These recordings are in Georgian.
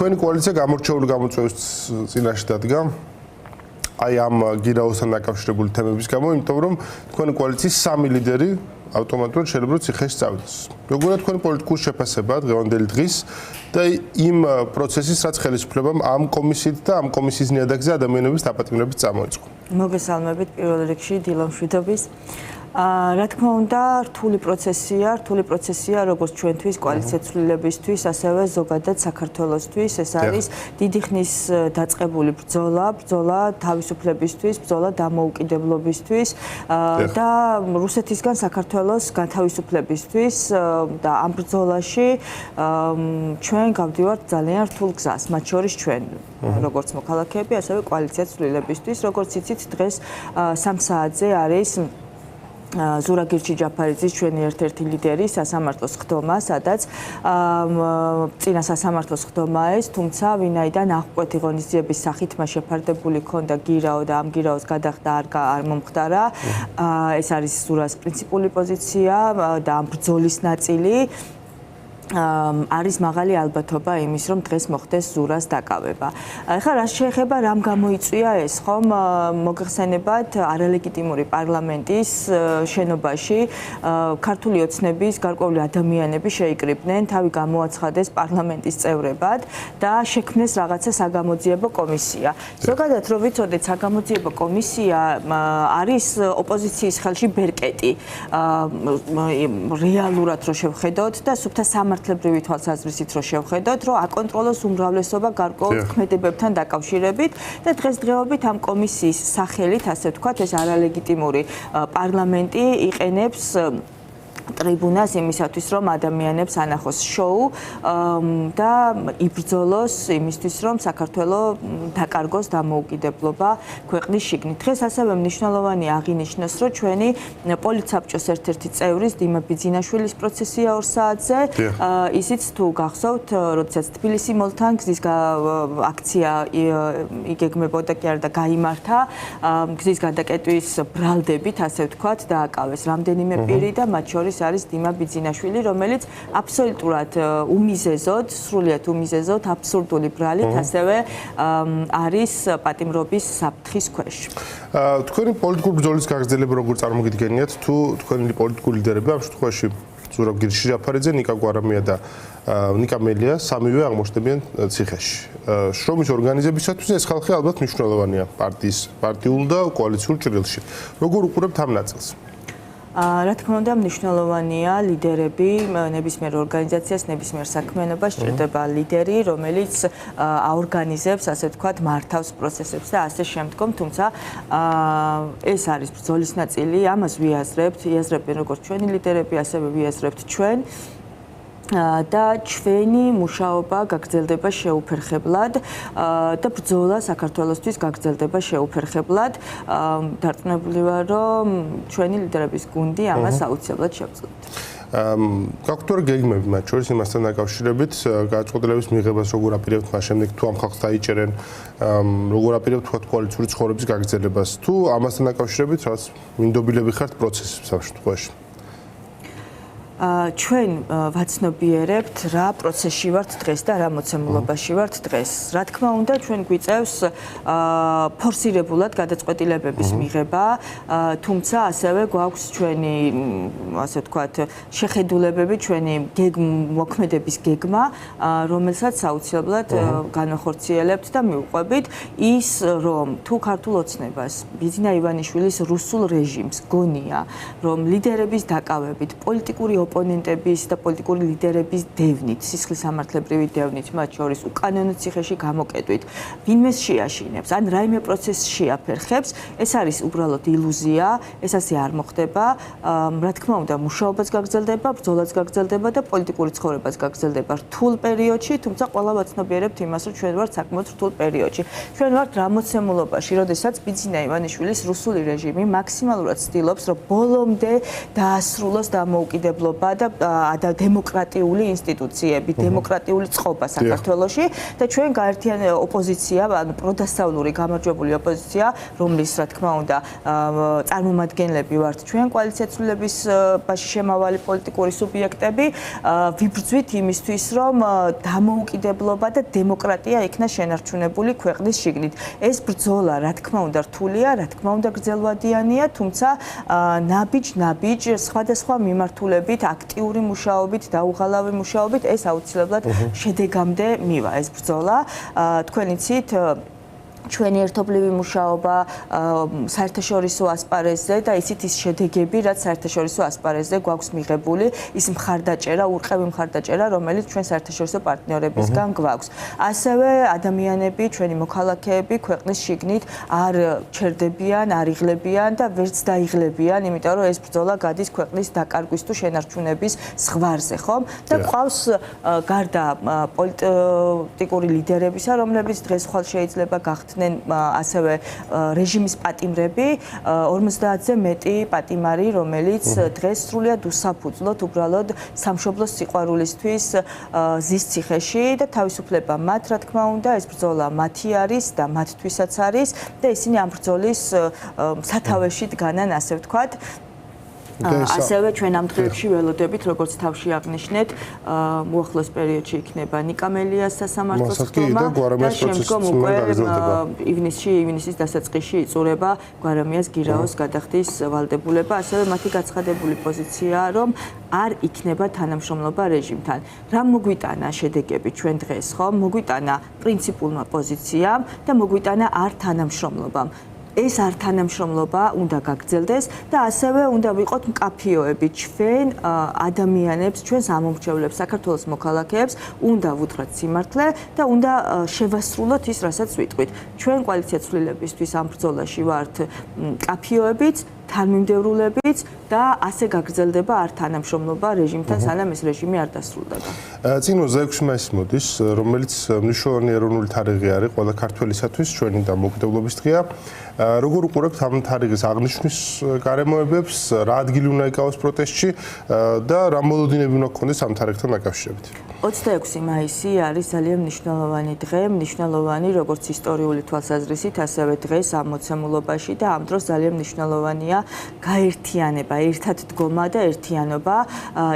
თქვენი კოალიცია გამორჩეული გამოწვევის წინაშე დადგა. აი ამ გირაოსთან დაკავშირებული თემების გამო, იმიტომ რომ თქვენი კოალიციის 3 ლიდერი ავტომატურად შეიძლება ციხეში წავიდეს. როგორია თქვენი პოლიტიკური შეფასება დღევანდელი დღის და იმ პროცესის, რაც ხელისუფლებამ ამ კომისიით და ამ კომისიის ნიადაგზე ადამიანების დაპატიმრებით წამოიწყო. მოგესალმებით პირველ რიგში დილო მშვიდობის. რა თქმა უნდა, რთული პროცესია როგორც ჩვენთვის, კოალიცია ცვლილებისთვის, ასევე ზოგადად საქართველოსთვის. ეს არის დიდი ხნის დაწყებული ბრძოლა თავისუფლებისთვის, ბრძოლა დამოუკიდებლობისთვის და რუსეთისგან საქართველოს განთავისუფლებისთვის და ამ ბრძოლაში ჩვენ გავდივართ ძალიან რთულ გზას, მათ შორის ჩვენ როგორც მოქალაქეები, ასევე კოალიცია ცვლილებისთვის, როგორც იცით, დღეს 3 საათზე არის ზურაგირჩი ჯაფარიძის ჩვენი ერთ-ერთი ლიდერი სასამართლოს ხდომა, სადაც წინა სასამართლოს ხდომა ეს, თუმცა ვინაიდან აღკვეთი ღონისძიების სახით მას შეფარდებული ქონდა გირაო და ამ გირაოს გადახდა არ მომხდარა. ეს არის ზურას პრინციპული პოზიცია და ამ ბრძოლის ნაწილი. არის მაღალი ალბათობა იმის, რომ დღეს მოხდეს ზურას დაკავება. ახლა რაც შეეხება რამ გამოიწვია ეს, ხომ მოგეხსენებათ არალეგიტიმური პარლამენტის შენობაში ქართული ოცნების გარკვეული ადამიანები შეიკრიბნენ, თავი გამოაცხადეს პარლამენტის წევრებად და შექმნეს რაღაცა საგამოძიებო კომისია. ზოგადად რო ვიცოდეთ, საგამოძიებო კომისია არის ოპოზიციის ხელში ბერკეტი. რეალურად რო შევხედოთ და სუფთა სამართლებრივი თვალსაზრისით რო შევხედოთ, რომ აკონტროლოს უმრავლესობა გარკვეულ ქმედებებთან დაკავშირებით და დღესდღეობით ამ კომისიის სახელით, ასე ვთქვათ, ეს არალეგიტიმური პარლამენტი იყენებს ტრიბუნას იმისათვის, რომ ადამიანებს ანახოს შოუ და იბრძოლოს იმისთვის, რომ საქართველოს დაკარგოს დამოუკიდებლობა ქვეყნის შიგნით. დღეს ასევე მნიშვნელოვანი აღინიშნოს, რომ ჩვენი პოლიცაბჭოს ერთ-ერთი წევრის დიმა ბიძინაშვილის პროცესია 2 საათზე. ისიც თუ გახსოვთ, როდესაც თბილისი მოლთან გზის აქცია იგეგმებოდა კი არა და გაიმართა, გზის გადაკეტვის ბრალდებით, ასე ვთქვათ, დააკავეს რამდენიმე პირი და მათ შორის არის დიმა ბიძინაშვილი, რომელიც აბსოლუტურად უმიზეზოდ, სრულიად უმიზეზოდ, აბსურდული ბრალით ასევე არის პატიმრობის საფრთხის ქვეშ. თქვენი პოლიტიკური ბრძოლის გაგრძელება როგორ წარმოგიდგენიათ, თუ თქვენი პოლიტიკური ლიდერები ამ შემთხვევაში ზურაბ-გირჩი ჯაფარიძე, ნიკა გვარამია და ნიკა მელია სამივე აღმოჩნდებიან ციხეში. შრომის ორგანიზებისათვის ეს ხალხი ალბათ მნიშვნელოვანია პარტიულ და კოალიციურ ჭრილში. როგორ უყურებთ ამ ნაწილს? რა თქმა უნდა, მნიშვნელოვანია ლიდერები, ნებისმიერ ორგანიზაციას, ნებისმიერ საქმიანობას ჭირდება ლიდერი, რომელიც აორგანიზებს, ასე ვთქვათ, მართავს პროცესებს და ასე შემდგომ, თუმცა ეს არის ბრძოლის ნაწილი, ამას ვიაზრებენ როგორც ჩვენი ლიდერები, ასევე ვიაზრებთ ჩვენ. და ჩვენი მუშაობა გაგრძელდება შეუფერხებლად და ბრძოლა საქართველოსთვის გაგრძელდება შეუფერხებლად. დარწმუნებული ვარ, რომ ჩვენი ლიდერების გუნდი ამას აუცილებლად შევძლებთ. გაქვთ თუ არა გეგმები მათ შორის იმასთან დაკავშირებით, გადაწყვეტილების მიღებას როგორ აპირებთ მას შემდეგ თუ ამ ხალხს დაიჭერენ, როგორ აპირებთ თქვა კოალიციური ცხოვრების გაგრძელებას, თუ ამასთან დაკავშირებით რაც მინდობილები ხართ პროცესებს ამ შემთხვევაში? ჩვენ ვაცნობიერებთ რა პროცესში ვართ დღეს და რა მოცემულობაში ვართ დღეს. რა თქმა უნდა, ჩვენ გვიწევს ფორსირებულად გადაწყვეტილებების მიღება, თუმცა ასევე გვაქვს ჩვენი, ასე ვთქვათ, შეხედულებები, ჩვენი მოქმედების გეგმა, რომელსაც აუცილებლად განვახორციელებთ და მივუყვებით ის, რომ თუ ქართულ ოცნებას, ბიძინა ივანიშვილის რუსულ რეჟიმს გონია, რომ ლიდერების დაკავებით, პოლიტიკური ოპონენტების და პოლიტიკური ლიდერების დევნით, სისხლის სამართლებრივი დევნით, მათ შორის უკანონო ციხეში გამოკეტვით, ვინმეს შეაშინებს, ან რაიმე პროცესს შეაფერხებს, ეს არის უბრალოდ ილუზია, ეს ასე არ მოხდება. რა თქმა უნდა, მუშაობაც გაგრძელდება, ბრძოლაც გაგრძელდება და პოლიტიკური ცხოვრებაც გაგრძელდება რთულ პერიოდში, თუმცა ყველა ვაცნობიერებთ იმას, რომ ჩვენ ვართ საკმაოდ რთულ პერიოდში. ჩვენ ვართ რამოცემულობაში, როდესაც ბიძინა ივანიშვილის რუსული რეჟიმი მაქსიმალურად ცდილობს, რომ ბოლომდე დაასრულოს დამოუკიდებლობა მუშაობა და დემოკრატიული ინსტიტუციები, დემოკრატიული წყობა საქართველოში და ჩვენ გაერთიან ოპოზიცია, ანუ პროდასავლური გამარჯვებული ოპოზიცია, რომლის რა თქმა უნდა წარმომადგენლები ვართ ჩვენ კოალიცია ცვლილების ბაში შემავალი პოლიტიკური სუბიექტები, ვიბრძვით იმისთვის, რომ დამოუკიდებლობა და დემოკრატია იქნა შენარჩუნებული ქვეყნის შიგნით. ეს ბრძოლა, რა თქმა უნდა, რთულია, რა თქმა უნდა, გრძელვადიანია, თუმცა ნაბიჯ სხვადასხვა მიმართულებით, აქტიური მუშაობით, დაუღალავი მუშაობით ეს აუცილებლად შედეგამდე მივა ეს ბრძოლა. თქვენ იცით ჩვენი ერთობლივი მუშაობა საერთაშორისო ასპარეზზე და ისიც ის შედეგები, რაც საერთაშორისო ასპარეზზე გვაქვს მიღებული, ის მხარდაჭერა, ურყევი მხარდაჭერა, რომელიც ჩვენ საერთაშორისო პარტნიორებისგან გვაქვს. ასევე ადამიანები, ჩვენი მოქალაქეები ქვეყნის შიგნით არ ჩერდებიან, არ იღლებიან და ვერც დაიღლებიან, იმიტომ რომ ეს ბრძოლა გადის ქვეყნის დაკარგვის თუ შენარჩუნების ზღვარზე, ხომ? და ყავს გარდა პოლიტიკური ლიდერებისა, რომლებიც დღეს ხვალ შეიძლება გახდნენ ასევე რეჟიმის პატიმრები 50-ზე მეტი პატიმარი, რომელიც დღეს სრულიად უსაფუძვლოდ უბრალოდ სამშობლოს სიყვარულისთვის ზის ციხეში და თავისუფლება მათ, რა თქმა უნდა, ეს ბრძოლა მათი არის და მათთვისაც არის და ისინი ამ ბრძოლის სათავეში დგანან, ასე ვთქვათ. ასევე ჩვენ ამ დღეებში ველოდებით, როგორც თავში აღნიშნეთ, უახლოს პერიოდში იქნება ნიკამელიას სასამართლოს ხდომა და შემდგომ უკვე ივნისის დასაწყისში იწურება გვარამიას გირაოს გადახდის ვალდებულება, ასევე მათი გაცხადებული პოზიციაა, რომ არ იქნება თანამშრომლობა რეჟიმთან. რა მოგვიტანა შედეგები ჩვენ დღეს, ხომ? მოგვიტანა პრინციპულმა პოზიციამ და მოგვიტანა არ თანამშრომლობამ. ეს არ თანამშრომლობა უნდა გაგრძელდეს და ასევე უნდა ვიყოთ მკაფიოები ჩვენ ადამიანებს, ჩვენს ამომრჩევლებს, საქართველოს მოქალაქეებს უნდა ვუთხრათ სიმართლე და უნდა შევასრულოთ ის, რასაც ვიტყვით. ჩვენ კოალიცია ცვლილებისთვის ამ ბრძოლაში ვართ მკაფიოებიც, თანმიმდევრულებიც და ასე გაგრძელდება არ თანამშრომლობა რეჟიმთან, სანამ ეს რეჟიმი არ დასრულდება. წინ 26 მაისს მოდის, რომელიც მნიშვნელოვანი ეროვნული თარიღი არის ყველა ქართველისათვის, ჩვენი დამოუკიდებლობის დღეა. როგორ უყურებთ ამ თარიღის აღნიშვნის გარემოებებს, რა ადგილი უნდა იკავოს პროტესტში და რა მოლოდინები უნდა გქონდეს ამ თარიღთან დაკავშირებით? 26 მაისი არის ძალიან მნიშვნელოვანი დღე, მნიშვნელოვანი როგორც ისტორიული თვალსაზრისით, ასევე დღეს ამ მოცემულობაში და ამ დროს ძალიან მნიშვნელოვანია გაერთიანება, ერთად დგომა და ერთიანობა.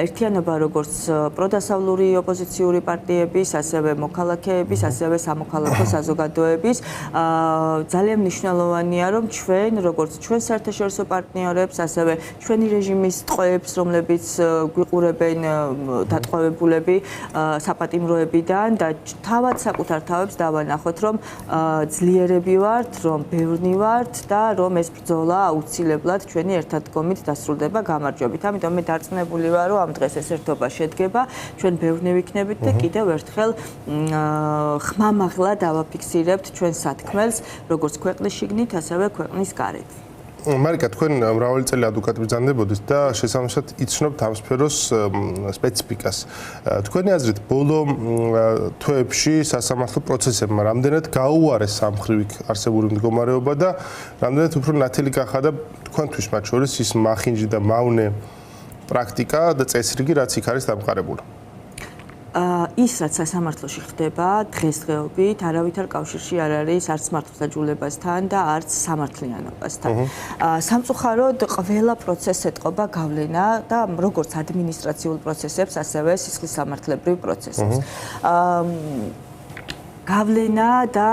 ერთიანობა როგორც პროდასავლური ოპოზიციური პარტიების, ასევე მოქალაქეების, ასევე სამოქალაქო საზოგადოების. ძალიან მნიშვნელოვანია, რომ ჩვენ როგორც ჩვენ საერთაშორისო პარტნიორებს, ასევე ჩვენი რეჟიმის ტყვეებს, რომლებიც გვიყურებენ დატყვევებულები საპატიმროებიდან და თავად საკუთარ თავებს დავანახოთ, რომ ძლიერები ვართ, რომ ბევრნი ვართ და რომ ეს ბრძოლა აუცილებლად ჩვენი ერთადდგომით დასრულდება გამარჯვებით. ამიტომ მე დარწმუნებული ვარ, რომ ამ დღეს ეს ერთობა შედგება, ჩვენ ბევრნი ვიქნებით და კიდევ ერთხელ ხმამაღლა დავაფიქსირებთ ჩვენ სათქმელს, როგორც ქვეყნის შიგნით, ასევე ქვეყნის გარეთ. მარიკა, თქვენ მრავალი წელი ადვოკატი ბრძანდებოდით და შესაბამისად იცნობთ ამ სფეროს სპეციფიკას. თქვენი აზრით, ბოლო თვეებში სასამართლო პროცესებმა რამდენად გაუარეს სამხრივ არსებული მდგომარეობა და რამდენად უფრო ნათელი გახადა თქვენთვის მათ შორის ის მახინჯი და მავნე პრაქტიკა და წესრიგი, რაც იქ არის დამყარებული? ის რაც სასამართლოში ხდება დღესდღეობით არავითარ კავშირში არ არის არც მართლმსაჯულებასთან და არც სამართლიანობასთან. სამწუხაროდ ყველა პროცესს ეთყობა გავლენა და როგორც ადმინისტრაციულ პროცესებს, ასევე სისხლისამართლებრივ პროცესებს. გავლენა და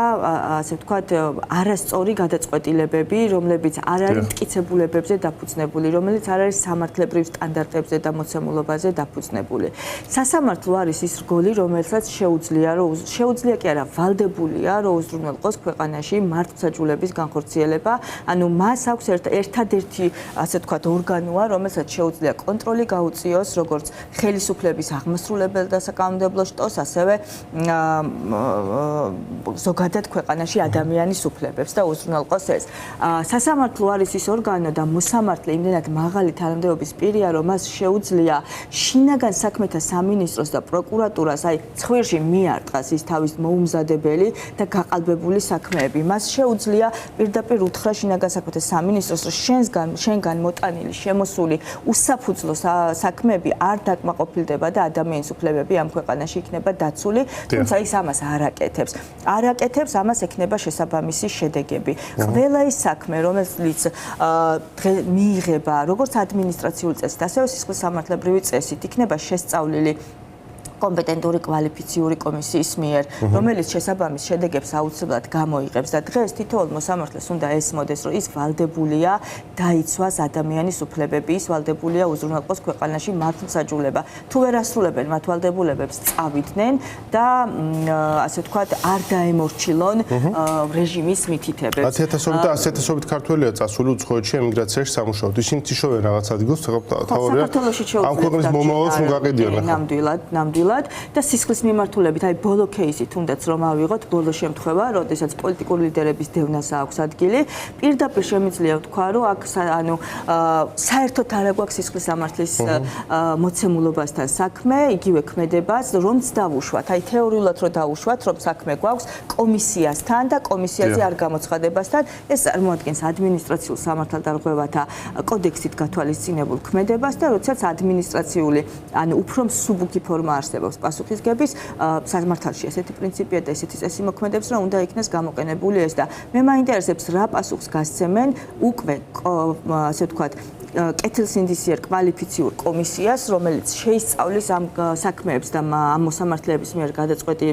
ასე ვთქვათ, არასწორი გადაწყვეტილებები, რომლებიც არ არის მტკიცებულებებზე დაფუძნებული, რომელიც არ არის სამართლებრივ სტანდარტებზე და მოცემულობაზე დაფუძნებული. სასამართლო არის ის რგოლი, რომელსაც შეუძლია კი არა, ვალდებულია, რომ უზრუნველყოს ქვეყანაში მართლმსაჯულების განხორციელება, ანუ მას აქვს ერთადერთი, ასე ვთქვათ, ორგანოა, რომელსაც შეუძლია კონტროლი გაუწიოს, როგორც ხელისუფლების აღმასრულებელ და საკანონმდებლო შტოს, ასევე ზოგადად ქვეყანაში ადამიანის უფლებებს და უზრუნველყოს ეს. სასამართლო არის ის ორგანო და მოსამართლე იმდენად მაღალი თანამდებობის პირია, რომ მას შეუძლია შინაგან საქმეთა სამინისტროს და პროკურატურას აი ცხვირში მიარტყას ის თავის მოუმზადებელი და გაყალბებული საქმეები. მას შეუძლია პირდაპირ უთხრა შინაგან საქმეთა სამინისტროს, რომ შენგან მოტანილი, შემოსული უსაფუძვლო საქმეები არ დაკმაყოფილდება და ადამიანის უფლებები ამ ქვეყანაში იქნება დაცული, თუმცა ის ამას არ აკეთებს, ამას ექნება შესაბამისი შედეგები. ყველა ის საქმე, რომელიც მიიღება როგორც ადმინისტრაციული წესით, ასევე სისხლისამართლებრივი წესით, იქნება შესწავლილი კომპეტენტური კვალიფიციური კომისიის მიერ, რომელიც შესაბამის შედეგებს აუცილებლად გამოიღებს და დღეს თითოეულ მოსამართლეს უნდა ესმოდეს, რომ ის ვალდებულია დაიცვას ადამიანის უფლებები, ის ვალდებულია უზრუნველყოს ქვეყანაში მართლმსაჯულება. თუ ვერ ასრულებენ მათ ვალდებულებებს, წავიდნენ და ასე ვთქვათ, არ დაემორჩილონ რეჟიმის მითითებებს. 10,000 და 100,000 ქართველია წასული უცხოეთში ემიგრაციაში სამუშაოდ. ისინი თიშოვენ რაღაც ადგილს, თავარია. ამ ქვეყნის მომავალს მოგაყიდიან. ნამდვილად და სისხლის მიმართულებით, აი ბოლო кейსი თუნდაც რომ ავიღოთ, ბოლო შემთხვევა, როდესაც პოლიტიკური ლიდერების დევნას აქვს ადგილი, პირდაპირ შემიძლია ვთქვა, რომ აქ საერთოდ არ აქვს სისხლისამართლის მოცემულობასთან საქმე, იგივე ქმედებას, რომც დავუშვათ, აი თეორიულად რომ დავუშვათ, რომ საქმე გვაქვს კომისიასთან და კომისიაზე არ გამოცხადებასთან, ეს წარმოადგენს ადმინისტრაციულ სამართალდარღვევათა კოდექსით გათვალისწინებულ ქმედებას და როდესაც ადმინისტრაციული, ანუ უფრო მსუბუქი ფორმა არსებობს პასუხისგების სამართალში ესეთი პრინციპია და ესეთი წესი მოქმედებს, რომ უნდა იქნეს გამოყენებული ეს და მე მაინტერესებს რა პასუხს გასცემენ უკვე ასე ვთქვათ კეთილსინდისიერ კვალიფიციურ კომისიას, რომელიც შეისწავლის ამ საქმეებს და ამ მოსამართლეების მიერ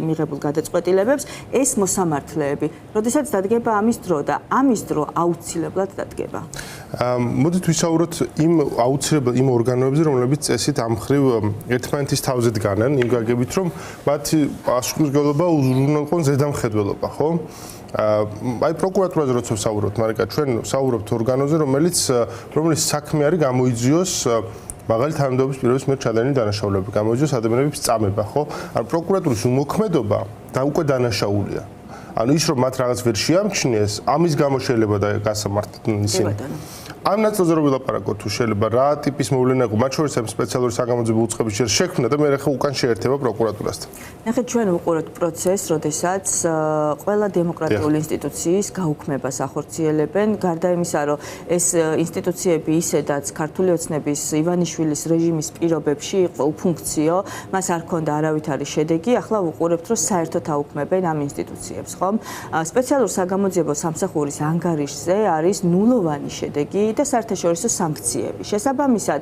მიღებულ გადაწყვეტილებებს, ეს მოსამართლეები, როდესაც დადგება ამის დრო და ამის დრო აუცილებლად დადგება. მოდით ვისაუბროთ იმ ორგანოებზე, რომლებიც წესით ამ მხრივ ერთმანეთის თავზე დგანან, იმ გაგებით, რომ მათი პასუხისმგებლობა უზრუნველყონ ზედამხედველობა, ხო? აი პროკურატურაზე როცა ვსაუბრობთ, მარიკა, ჩვენ ვსაუბრობთ ორგანოზე, რომელიც საქმე არის გამოიძიოს მაღალი თანამდებობის პირობის მიერ ჩადენილი დანაშაულები, გამოიძიოს ადამიანების წამება, ხო? ანუ პროკურატურის უმოქმედობა და უკვე დანაშაულია. ანუ ის რომ მათ რაღაც ვერ შეამჩნიეს, ამის გამო შეიძლება და გასამართლდნენ ისინი. ამ ნაწილზე რომ ვილაპარაკოთ, თუ შეიძლება რა ტიპის მოვლენა იყო, მათ შორის სპეციალური საგამოძიებო უწყების შექმნა და მე ხა უკან შეერთება პროკურატურასთან. ნახეთ, ჩვენ ვუყურებთ პროცესს, როდესაც ყველა დემოკრატიული ინსტიტუციის გაუქმებას ახორციელებენ, გარდა იმისა, რომ ეს ინსტიტუციები ისედაც ქართული ოცნების ივანიშვილის რეჟიმის პირობებში იყო უფუნქციო, მას არ ჰქონდა არავითარი შედეგი, ახლა ვუყურებთ, რომ საერთოდ აუქმებენ ამ ინსტიტუციებს, ხომ? სპეციალურ საგამოძიებო სამსახურის ანგარიშზე არის ნულოვანი შედეგი და საერთაშორისო სანქციები. შესაბამისად,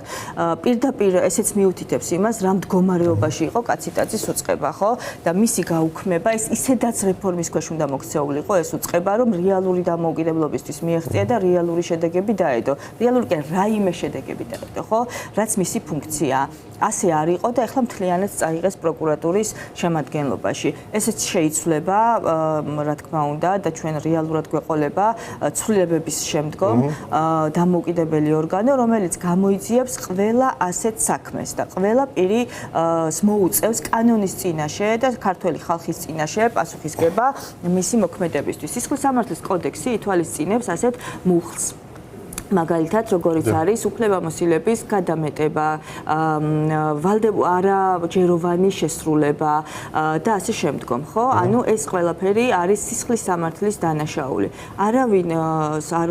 პირდაპირ ესეც მიუთითებს იმას, რა მდგომარეობაში იყო კაციტაძის უწყება, ხო? და მისი გაუქმება ეს ისედაც რეფორმის ქვეშ უნდა მოქცეულიყო ეს უწყება, რომ რეალური დამოუკიდებლობისთვის მიაღწია და რეალური შედეგები დაედო. რეალური კი რაიმე შედეგები დაედო, ხო? რაც მისი ფუნქციაა. ასე არ იყო და ეხლა მთლიანად წაიღეს პროკურატურის შემადგენლობაში. ესეც შეიცვლება, რა თქმა უნდა, და ჩვენ რეალურად გვეყოლება ცვლილებების შემდგომ დამოუკიდებელი ორგანო, რომელიც გამოიძიებს ყველა ასეთ საქმეს და ყველა პირი მოუწევს კანონის წინაშე და ქართველი ხალხის წინაშე პასუხისგება მისი მოქმედებისთვის. სისხლისამართლის კოდექსი ითვალისწინებს ასეთ მუხლს. მაგალითად, როგორიც არის უფლებამოსილების გადამეტება, არაჯეროვანი შესრულება და ასე შემდგომ, ხო? ანუ ეს ყველაფერი არის სისხლისამართლის დანაშაული. არავინ არ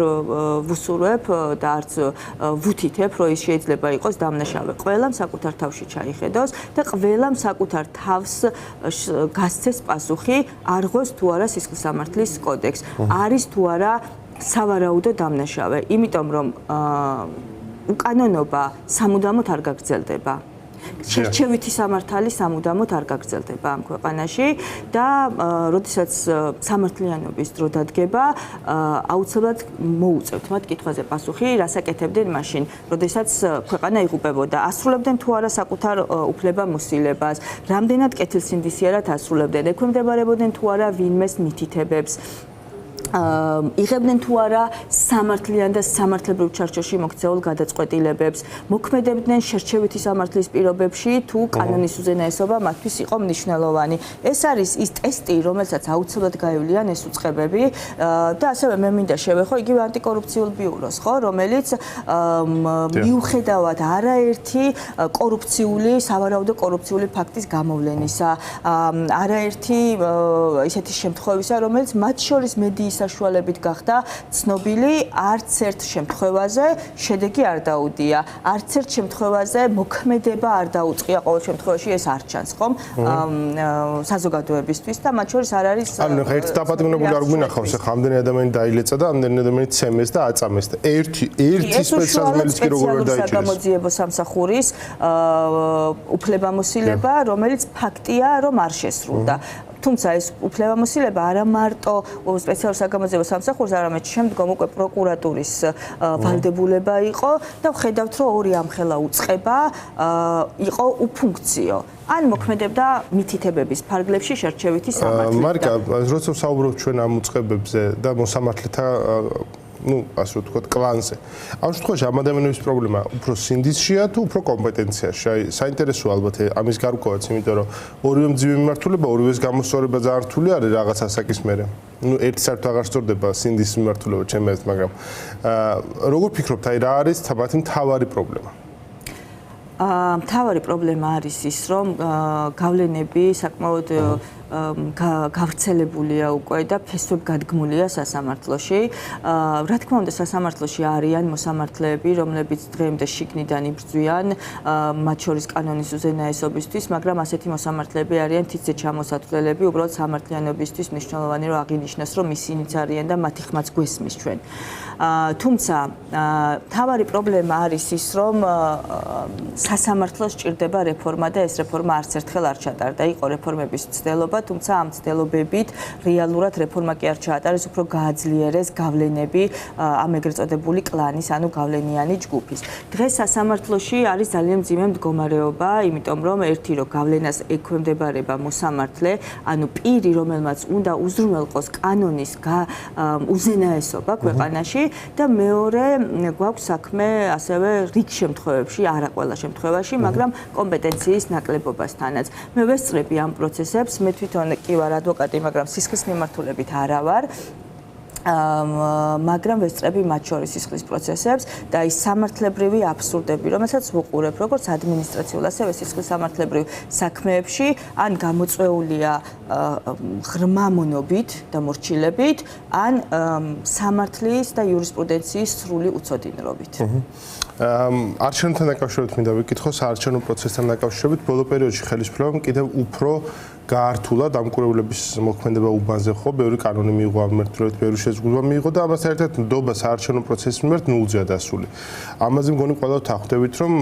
ვუსურვებ და არც ვუთითებ, რომ ის შეიძლება იყოს დამნაშავე. ყველამ საკუთარ თავში ჩაიხედოს და ყველამ საკუთარ თავს გასცეს პასუხი, არღოს თუ არა სისხლისამართლის კოდექს. არის თუ არა სავარაუდო დამნაშავე, იმიტომ რომ უკანონობა სამუდამოდ არ გაგრძელდება. შერჩევითი სამართალი სამუდამოდ არ გაგრძელდება ამ ქვეყანაში და როდესაც სამართლიანობის დრო დადგება, აუცილებლად მოუწევთ მათ კითხვაზე პასუხი, რას აკეთებდნენ მაშინ, როდესაც ქვეყანა იღუპებოდა, ასრულებდნენ თუ არა საკუთარ უფლებამოსილებას, რამდენად კეთილსინდისიერად ასრულებდნენ, ექვემდებარებოდნენ თუ არა ვინმეს მითითებებს. იღებდნენ თუ არა სამართლიან და სამართლებრივ ჩარჩოში მოქცეულ გადაწყვეტილებებს, მოქმედებდნენ შერჩევითი სამართლის პირობებში თუ კანონის უზენაესობა მათთვის იყო მნიშვნელოვანი. ეს არის ის ტესტი, რომელსაც აუცილებლად გაივლიან ეს უწყებები და ასევე მე მინდა შევეხო იგივე ანტიკორუფციულ ბიუროს, ხო, რომელიც მიუხედავად არაერთი კორუფციული, სავარაუდო კორუფციული ფაქტის გამოვლენისა, არაერთი ისეთი შემთხვევისა, რომელიც მათ შორის მედიის საშუალებით გახდა ცნობილი, არც ერთ შემთხვევაზე შედეგი არ დაუდია, არც ერთ შემთხვევაზე მოქმედება არ დაუწყია, ყოველ შემთხვევაში ეს არ ჩანს, ხომ? საზოგადოებისთვის და მათ შორის არ არის ანუ ერთ დაპატიმრებული არ გვინახავს, ახლა ამდენი ადამიანი დაილეცა და ამდენი ადამიანი ცემეს და აწამეს და ერთი სპეცსაზმელიც კი როგორ არ დაიჭირეს. საგამოძიებო სამსახურის უფლებამოსილება, რომელიც ფაქტია, რომ არ შესრულდა. თუმცა ეს უფლებამოსილება არა მარტო სპეციალურ საგამოძიებო სამსახურს, არამედ შემდგომ უკვე პროკურატურის ვალდებულება იყო და ვხედავთ, რომ ორი ამხელა უწყება იყო უფუნქციო. ან მოქმედებდა მითითებების ფარგლებში შერჩევითი სამართლით. მარიკა, როცა საუბრობთ ჩვენ ამ უწყებებზე და მოსამართლეთა ასე ვთქვათ, კლანზე. ამ შემთხვევაში ამ ადამიანების პრობლემა უფრო სინდისშია თუ უფრო კომპეტენციაში? აი, საინტერესოა ალბათ ამის გარკვევაც, იმიტომ რომ ორივე მძიმე მიმართულება, ორივეს გამოსწორება ძალიან რთული არის რაღაც ასაკის მერე. ერთი საერთოდ აღარ სწორდება სინდის მიმართულება ჩემს აზრით, მაგრამ როგორ ფიქრობთ, აი რა არის მათი მთავარი პრობლემა? მთავარი პრობლემა არის ის, რომ გავლენები საკმაოდ გავრცელებულია უკვე და ფესვებ გადგმულია სასამართლოში. რა თქმა უნდა, სასამართლოში არიან მოსამართლეები, რომლებიც დღემდე შიგნიდან იბრძვიან მათ შორის კანონის უზენაესობისთვის, მაგრამ ასეთი მოსამართლეები არიან თითზე ჩამოსათვლელები, უბრალოდ სამართლიანობისთვის მნიშვნელოვანი რომ აღინიშნოს, რომ ისინიც არიან და მათი ხმაც გვესმის ჩვენ. თუმცა მთავარი პრობლემა არის ის, რომ სასამართლოს სჭირდება რეფორმა და ეს რეფორმა არც ერთხელ არ ჩატარდა. იყო რეფორმების მცდელობა, თუმცა ამ მცდელობებით რეალურად რეფორმა კი არ ჩაატარეს, უფრო გააძლიერეს გავლენები ამ ეგრეთ წოდებული კლანის, ანუ გავლენიანი ჯგუფის. დღეს სასამართლოში არის ძალიან მძიმე მდგომარეობა, იმიტომ რომ ერთი რომ გავლენას ექვემდებარება მოსამართლე, ანუ პირი, რომელმაც უნდა უზრუნველყოს კანონის უზენაესობა ქვეყანაში და მეორე გვაქვს საქმე ასევე რიგ შემთხვევებში, არა ყველა შემთხვევაში, მაგრამ კომპეტენციის ნაკლებობასთანაც. მე ვესწრები ამ პროცესებს, მე თვითონ კი ვარ ადვოკატი, მაგრამ სისხლის მიმართულებით არა ვარ. მაგრამ ვესწრები მათ შორის სისხლის პროცესებს და ის სამართლებრივი აბსურდები, რომელსაც ვუყურებ, როგორც ადმინისტრაციულ, ასევე სისხლის სამართლებრივ საქმეებში, ან გამოწვეულია ღრმა მონობით და მორჩილებით, ან სამართლის და იურისპრუდენციის სრული უცოდინრობით. არჩევნებთან დაკავშირებით მინდა ვიკითხო, საარჩევნო პროცესთან დაკავშირებით ბოლო პერიოდში ხელისუფლებამ კიდევ უფრო გაართულა დამკვირვებლების მოქმედება უბანზე, ხო, ბევრი კანონი მიიღო ამ მიმართულებით, ბევრი შეზღუდვა მიიღო და ამასთან ერთად ნდობა საარჩევნო პროცესის მიმართ ნულზეა დასული. ამაზე მგონი ყველა ვთანხმდებით, რომ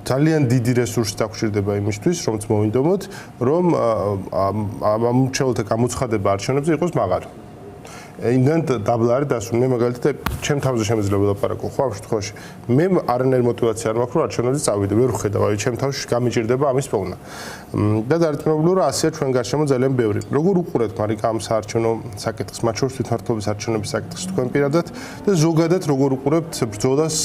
ძალიან დიდი რესურსი დაგჭირდება იმისთვის, რომ მოვინდომოთ, რომ ამ მრჩეველთა გამოცხადება არჩევნებზე იყოს მაღალი. იმდენ დაბლა არის დასული. მე მაგალითად ჩემ თავზე შემიძლია ვილაპარაკო, ხო, ამ შემთხვევაში მე არანაირი мотиваცია არ მაქვს, რომ არჩევნებზე წავიდე. ვერ ვხედავ, აი ჩემ თავში გამიჭირდება ამის პოვნა. და დარწმუნებული რომ ასეა ჩვენ გარშემო ძალიან ბევრი. როგორ უყურებთ მარიკა ამ საარჩევნო საკითხს, მათ შორის თვითმმართველობის არჩევნების საკითხს თქვენ პირადად და ზოგადად როგორ უყურებთ ბრძოლას,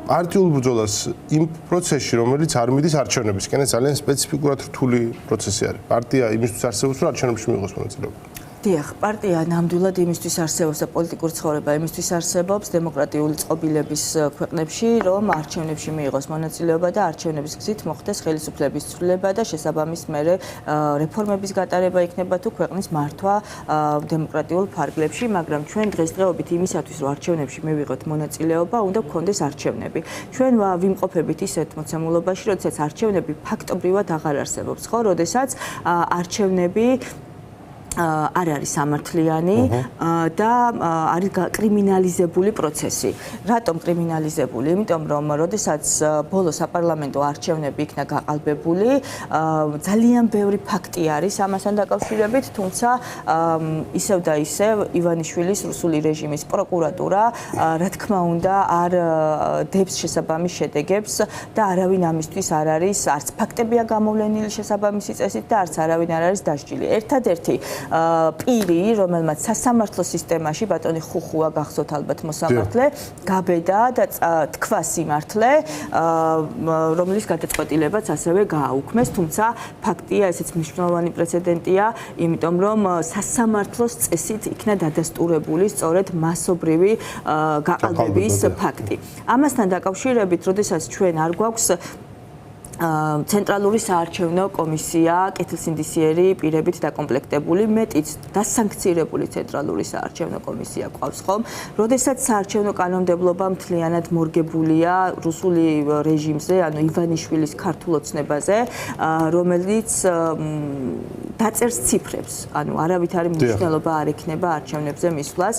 პარტიულ ბრძოლას იმ პროცესში, რომელიც არ მიდის არჩევნებისკენ? ეს ძალიან სპეციფიკურად რთული პროცესი არის. პარტია იმისთვის არსებობს, რომ არჩევნებში მიიღოს მონაწილეობა. დიახ, პარტია ნამდვილად იმისთვის არსებობს და პოლიტიკური ცხოვრება იმისთვის არსებობს დემოკრატიული წყობილების ქვეყნებში, რომ არჩევნებში მიიღოს მონაწილეობა და არჩევნების გზით მოხდეს ხელისუფლების ცვლილება და შესაბამის მერე რეფორმების გატარება იქნება თუ ქვეყნის მართვა დემოკრატიულ ფარგლებში, მაგრამ ჩვენ დღესდღეობით იმისათვის, რომ არჩევნებში მივიღოთ მონაწილეობა, უნდა გქონდეს არჩევნები. ჩვენ ვიმყოფებით ისეთ მოცემულობაში, როდესაც არჩევნები ფაქტობრივად აღარ არსებობს, ხო, როდესაც არჩევნები არ არის სამართლიანი და არის კრიმინალიზებული პროცესი. რატომ კრიმინალიზებული? იმიტომ რომ როდესაც ბოლო საპარლამენტო არჩევნები იქნა გაყალბებული, ძალიან ბევრი ფაქტი არის ამასთან დაკავშირებით, თუმცა ისევ და ისევ ივანიშვილის რუსული რეჟიმის პროკურატურა, რა თქმა უნდა, არ დებს შესაბამის შედეგებს და არავინ ამისთვის არ არის, არც ფაქტებია გამოვლენილი შესაბამისი წესით და არც არავინ არ არის დასჯილი. ერთადერთი პირი, რომელმაც სასამართლო სისტემაში ბატონი ხუხუა გახსოვთ ალბათ მოსამართლე, გაბედა და თქვა სიმართლე, რომლის გადაწყვეტილებაც ასევე გააუქმეს, თუმცა ფაქტია, ესეც მნიშვნელოვანი პრეცედენტია, იმიტომ რომ სასამართლოს წესით იქნა დადასტურებული სწორედ მასობრივი გაყალბების ფაქტი. ამასთან დაკავშირებით, როდესაც ჩვენ არ გვაქვს ცენტრალური საარჩევნო კომისია კეთილსინდისიერი პირებით დაკომპლექტებული, მეტიც დასანქცირებული ცენტრალური საარჩევნო კომისია ყავს ხომ, როდესაც საარჩევნო კანონმდებლობა მთლიანად მორგებულია რუსული რეჟიმზე, ანუ ივანიშვილის ქართულ ოცნებაზე, რომელიც დაწერს ციფრებს, ანუ არავითარი მნიშვნელობა არ ექნება არჩევნებზე მისვლას,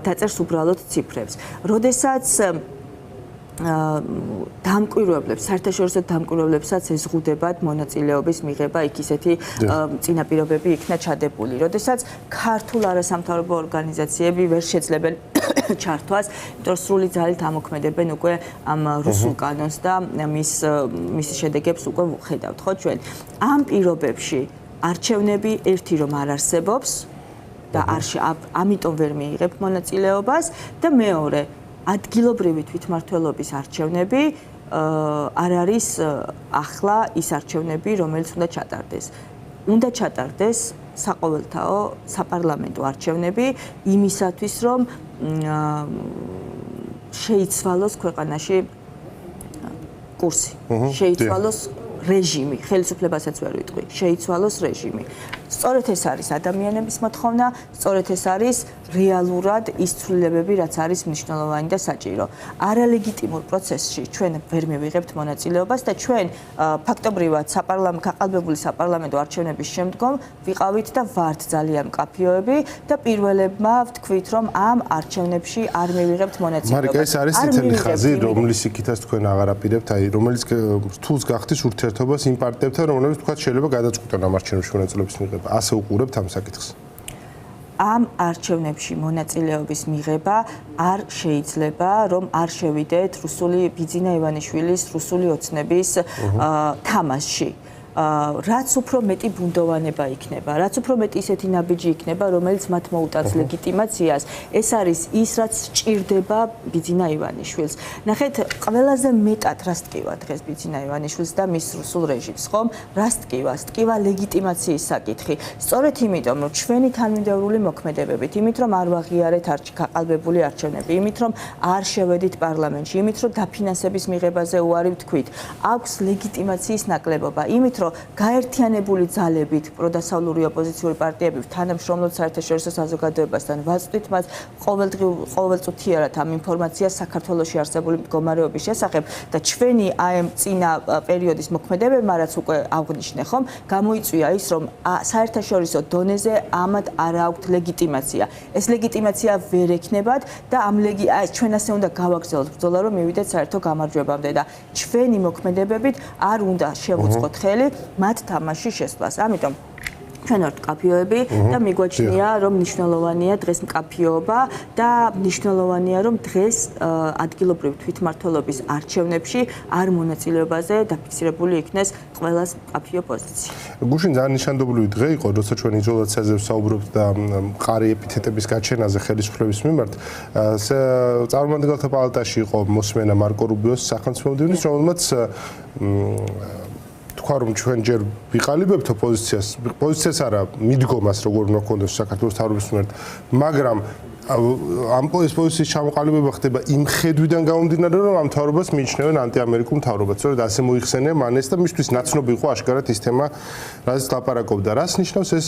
დაწერს უბრალოდ ციფრებს. როდესაც დამკვირვებლებს, საერთაშორისო დამკვირვებლებსაც ეზღუდებათ მონაწილეობის მიღება, იქ ისეთი წინაპირობები იქნა ჩადებული. როდესაც ქართულ არასამთავრობო ორგანიზაციები ვერ შეძლებენ ჩართვას, იმიტომ რომ სრული ძალით ამოქმედებენ უკვე ამ რუსულ კანონს და მის შედეგებს უკვე ვხედავთ, ხო ჩვენ. ამ პირობებში არჩევნები ერთი რომ არ არსებობს და ამიტომ ვერ მიიღებთ მონაწილეობას და მეორე ადგილობრივი თვითმმართველობის არჩევნები არ არის ახლა ის არჩევნები, რომელიც უნდა ჩატარდეს. უნდა ჩატარდეს საყოველთაო საპარლამენტო არჩევნები იმისათვის, რომ შეიცვალოს ქვეყანაში კურსი, შეიცვალოს რეჟიმი, ხელისუფლებასაც ვერ ვიტყვი, შეიცვალოს რეჟიმი. სწორედ ეს არის ადამიანების მოთხოვნა, სწორედ ეს არის რეალურად ის ცვლილებები, რაც არის მნიშვნელოვანი და საჭირო. არალეგიტიმურ პროცესში ჩვენ ვერ მივიღებთ მონაწილეობას და ჩვენ ფაქტობრივად გაყალბებული საპარლამენტო არჩევნების შემდგომ ვიყავით და ვართ ძალიან მკაფიოები და პირველებმა ვთქვით, რომ ამ არჩევნებში არ მივიღებთ მონაწილეობას. მარიკა, ეს არის წითელი ხაზი, რომლის იქითაც თქვენ აღარ აპირებთ, რომელიც რთულს გახდის ურთიერთობას იმ პარტიებთან, რომლებიც თქვა შეიძლება გადაწყვიტონ ამ არჩევნებში მონაწილეობის მიღება. ასე უყურებთ ამ საკითხს. ამ არჩევნებში მონაწილეობის მიღება არ შეიძლება, რომ არ შევიდეთ რუსული ბიძინა ივანიშვილის რუსული ოცნების თამაშში. რაც უფრო მეტი ბუნდოვანება იქნება, რაც უფრო მეტი ისეთი ნაბიჯი იქნება, რომელიც მათ მოუტანს ლეგიტიმაციას, ეს არის ის, რაც სჭირდება ბიძინა ივანიშვილს. ნახეთ, ყველაზე მეტად რას ტკივა დღეს ბიძინა ივანიშვილს და მის რუსულ რეჟიმს, ხომ? რას ტკივა? ტკივა ლეგიტიმაციის საკითხი. სწორედ იმიტომ, რომ ჩვენი თანმიმდევრული მოქმედებებით, იმით რომ არ ვაღიარეთ გაყალბებული არჩევნები, იმით რომ არ შევედით პარლამენტში, იმით რომ დაფინანსების მიღებაზე უარი ვთქვით, აქვს ლეგიტიმაციის ნაკლებობა, იმით რომ გაერთიანებული ძალებით პროდასავლური ოპოზიციური პარტიები თანამშრომლობთ საერთაშორისო საზოგადოებასთან, ვაწვდით მათ ყოველწუთიურად ამ ინფორმაციას საქართველოში არსებული მდგომარეობის შესახებ და ჩვენი ამ წინა პერიოდის მოქმედებებმა, რაც უკვე აღნიშნე ხომ, გამოიწვია ის, რომ საერთაშორისო დონეზე ამათ არ აქვთ ლეგიტიმაცია. ეს ლეგიტიმაცია ვერ ექნებათ და ჩვენ ასე უნდა გავაგრძელოთ ბრძოლა, რომ მივიდეთ საერთო გამარჯვებამდე და ჩვენი მოქმედებებით არ უნდა შევუწყოთ ხელი მათ თამაში შესვლას. ამიტომ ჩვენ ვართ მკაფიოები და მიგვაჩნია, რომ მნიშვნელოვანია დღეს მკაფიობა და მნიშვნელოვანია, რომ დღეს ადგილობრივ თვითმმართველობის არჩევნებში არ მონაწილეობაზე დაფიქსირებული იქნეს ყველას მკაფიო პოზიცია. გუშინ ძალიან ნიშანდობლივი დღე იყო, როცა ჩვენ იზოლაციაზე ვსაუბრობთ და მყარი ეპითეტების გაჩენაზე ხელისუფლების მიმართ. წარმომადგენელთა პალატაში იყო მოსმენა მარკო რუბიოს სახელმწიფო მდივნის, რომელმაც თქვა რომ ჩვენ ჯერ ვიყალიბებთ ოპოზიციას არა მიდგომას როგორ უნდა ქონდეს საქართველოს თავრობის მიმართ, მაგრამ ამ პოზიციის ჩამოყალიბება ხდება იმ ხედვიდან გამომდინარე, რომ ამ თავრობას მიიჩნევენ ანტიამერიკულ თავრობას. სწორედ ასე მოიხსენია მან ეს და მისთვის ნაცნობი იყო აშკარად ის თემა, რაზეც ლაპარაკობდა. რას ნიშნავს ეს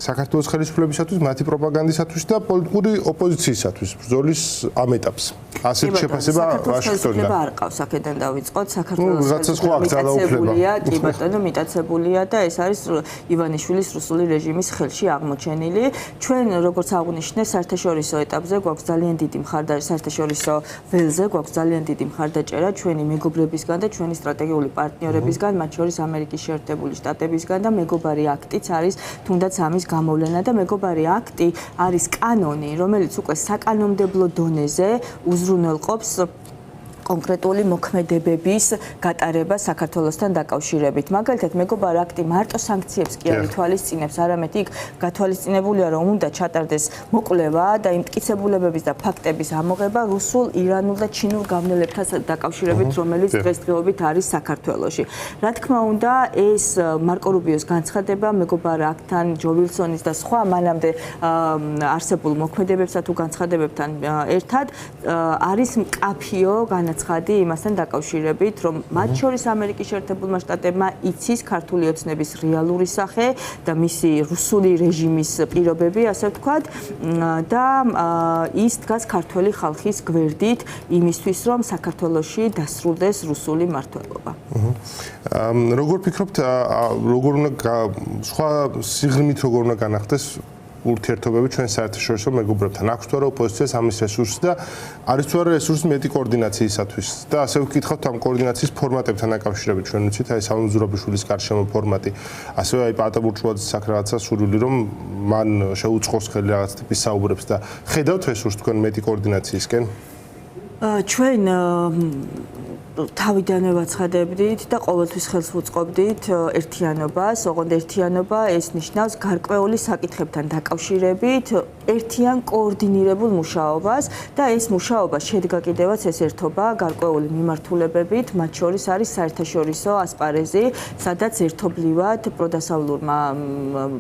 საქართველოს ხელისუფლებისათვის, მათი პროპაგანდისათვის და პოლიტიკური ოპოზიციისათვის ბრძოლის ამ ეტაპს? ასეთ შეფასება ვაშინგტონიდან არ ყავს, აქედან დავიწყოთ. საქართველოს ხელისუფლება კი ბატონო მიტაცებულია და ეს არის ივანიშვილის რუსული რეჟიმის ხელში აღმოჩენილი. ჩვენ როგორც აღნიშნე, საერთაშორისო ეტაპზე გვაქვს ძალიან დიდი მხარდაჭერა, საერთაშორისო ველზე გვაქვს ძალიან დიდი მხარდაჭერა ჩვენი მეგობრებისგან და ჩვენი სტრატეგიული პარტნიორებისგან, მათ შორის ამერიკის შეერთებული შტატებისგან და მეგობარი აქტიც არის თუნდაც ამის გამოვლენა და მეგობარი აქტი არის კანონი, რომელიც უკვე საკანონმდებლო დონეზე უზრუნველყოფს კონკრეტული მოქმედებების გატარება საქართველოსთან დაკავშირებით. მაგალითად, მეგობარ აქტი მარტო სანქციებს კი არ ითვალისწინებს, არამედ იქ გათვალისწინებულია, რომ უნდა ჩატარდეს მოკვლევა და იმ მტკიცებულებების და ფაქტების ამოღება რუსულ, ირანულ და ჩინურ გამნელებთან დაკავშირებით, რომელიც დღესდღეობით არის საქართველოში. რა თქმა უნდა, ეს მარკო რუბიოს განცხადება მეგობარ აქტთან, ჯო ვილსონის და სხვა მანამდე არსებულ მოქმედებებსა თუ განცხადებებთან ერთად არის მკაფიო განაცხადი იმასთან დაკავშირებით, რომ მათ შორის ამერიკის შეერთებულმა შტატებმა იცის ქართული ოცნების რეალური სახე და მისი რუსული რეჟიმის პირობები, ასე ვთქვათ, და ის დგას ქართველი ხალხის გვერდით იმისთვის, რომ საქართველოში დასრულდეს რუსული მმართველობა. როგორ ფიქრობთ, როგორ უნდა სხვა სიღრმით როგორ უნდა განახდეს ურთიერთობები ჩვენ საერთაშორისო მეგობრებთან? აქვს თუ არა ოპოზიციას ამის რესურსი და არის თუ არა რესურსი მეტი კოორდინაციისათვის? და ასე ვკითხავთ ამ კოორდინაციის ფორმატებთან დაკავშირებით ჩვენ ვიცით, აი სამონ ზურაბიშვილის გარშემო ფორმატი, ასევე აი პატა ბურჭულაძის აქ რაღაცა სურვილი, რომ მან შეუწყოს ხელი რაღაც ტიპის საუბრებს და ხედავთ რესურსს თქვენ მეტი კოორდინაციისკენ? ჩვენ თავიდანვე ვაცხადებდით და ყოველთვის ხელს ვუწყობდით ერთიანობას, ოღონდ ერთიანობა ეს ნიშნავს გარკვეული საკითხებთან დაკავშირებით ერთიან კოორდინირებულ მუშაობას და ეს მუშაობა შედგა კიდევაც ეს ერთობა გარკვეული მიმართულებებით, მათ შორის არის საერთაშორისო ასპარეზი, სადაც ერთობლივად პროდასავლურმა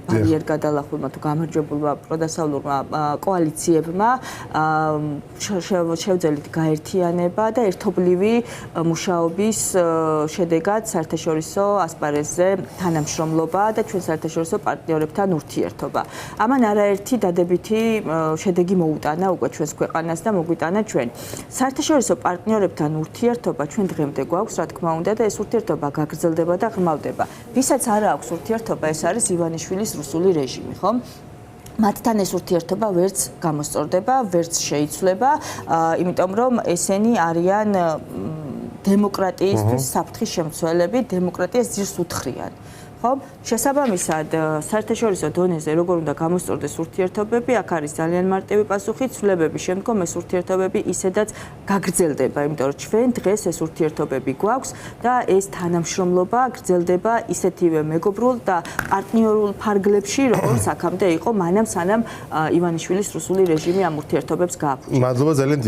ბარიერგადალახულმა თუ გამარჯვებულმა პროდასავლურმა კოალიციებმა შევძელით გაერთიანება და ერთობლივი მუშაობის შედეგად საერთაშორისო ასპარეზზე თანამშრომლობა და ჩვენ საერთაშორისო პარტნიორებთან ურთიერთობა. ამან არაერთი დადებითი შედეგი მოუტანა უკვე ჩვენს ქვეყანას და მოგვიტანა ჩვენ. საერთაშორისო პარტნიორებთან ურთიერთობა ჩვენ დღემდე გვაქვს, რა თქმა უნდა, და ეს ურთიერთობა გაგრძელდება და ღრმავდება. ვისაც არ აქვს ურთიერთობა, ეს არის ივანიშვილის რუსული რეჟიმი, ხო? მათთან ეს ურთიერთობა ვერც გამოსწორდება, ვერც შეიცვლება, იმიტომ რომ ესენი არიან დემოკრატიისთვის საფრთხის შემცველები, დემოკრატიას ძირს უთხრიან. ხო? შესაბამისად, საერთაშორისო დონეზე როგორ უნდა გამოსწორდეს ურთიერთობები, აქ არის ძალიან მარტივი პასუხი, ცვლილებების შემდგომ ეს ურთიერთობები ისედაც გაგრძელდება, იმიტომ რომ ჩვენ დღეს ეს ურთიერთობები გვაქვს და ეს თანამშრომლობა გრძელდება ისეთივე მეგობრულ და პარტნიორულ ფარგლებში, როგორც აქამდე იყო, მანამ სანამ ივანიშვილის რუსული რეჟიმი ამ ურთიერთობებს გააფუჭა. მადლობა ძალიან.